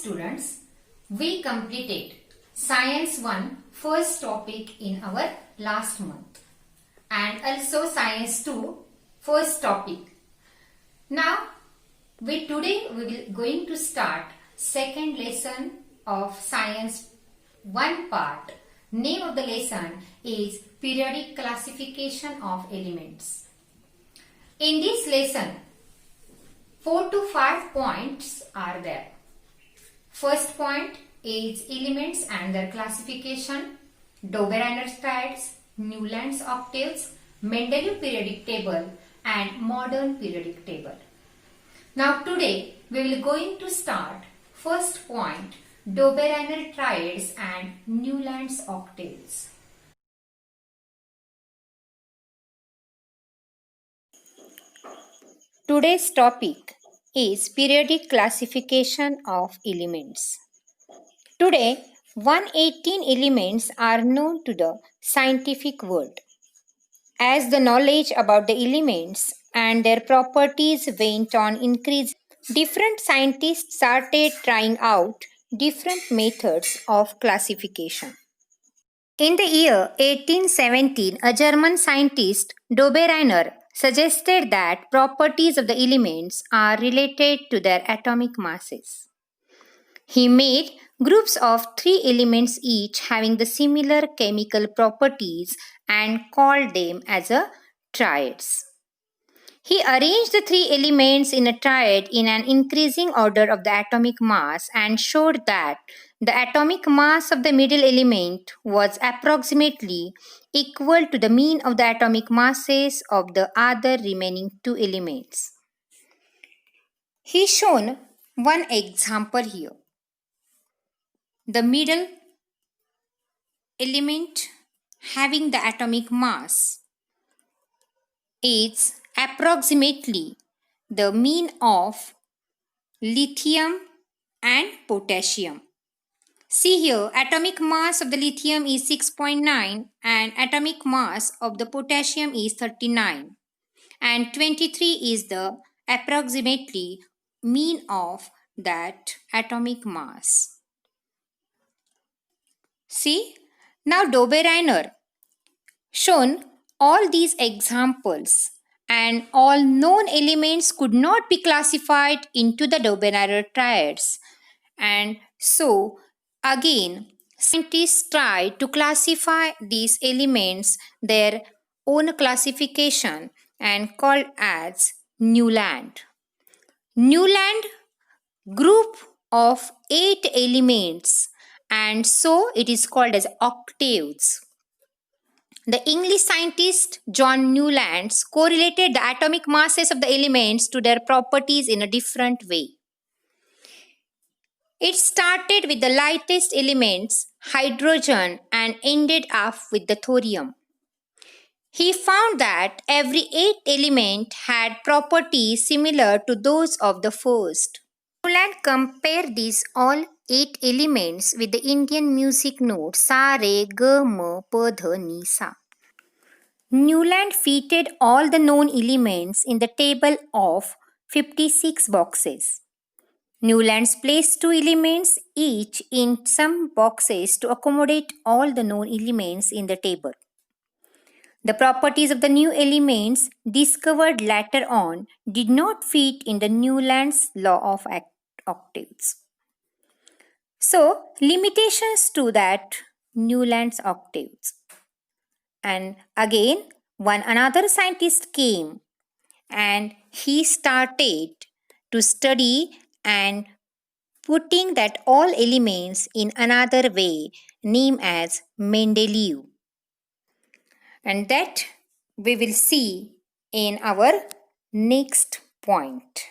students, we completed Science 1 first topic in our last month and also Science 2 first topic. Now, today we will going to start second lesson of Science 1 part. Name of the lesson is Periodic Classification of Elements. In this lesson, 4 to 5 points are there. First point is elements and their classification, Dobereiner triads, Newland's octaves, Mendeleev periodic table and modern periodic table. Now today we will going to start first point, Dobereiner triads and Newland's octaves. Today's topic is periodic classification of elements. Today, 118 elements are known to the scientific world. As the knowledge about the elements and their properties went on increasing, different scientists started trying out different methods of classification. In the year 1817, a German scientist, Dobereiner, suggested that properties of the elements are related to their atomic masses. He made groups of 3 elements each having the similar chemical properties and called them as a triads. He arranged the 3 elements in a triad in an increasing order of the atomic mass and showed that the atomic mass of the middle element was approximately equal to the mean of the atomic masses of the other remaining 2 elements. He shown one example here. The middle element having the atomic mass is approximately the mean of lithium and potassium. See here, atomic mass of the lithium is 6.9 and atomic mass of the potassium is 39 and 23 is the approximately mean of that atomic mass. See, now Dobereiner shown all these examples and all known elements could not be classified into the Dobereiner triads, and so again scientists tried to classify these elements their own classification and called as Newland. Newland group of 8 elements and so it is called as octaves. The English scientist John Newland correlated the atomic masses of the elements to their properties in a different way. It started with the lightest elements, hydrogen, and ended up with the thorium. He found that every 8 element had properties similar to those of the first. Newland compared these all 8 elements with the Indian music notes sa, re, ga, ma, pa, dha, ni, sa. Newland fitted all the known elements in the table of 56 boxes. Newland placed 2 elements each in some boxes to accommodate all the known elements in the table. The properties of the new elements discovered later on did not fit in the Newland's law of octaves. So, limitations to that Newland's octaves. And again, another scientist came and he started to study and putting that all elements in another way named as Mendeleev. And that we will see in our next point.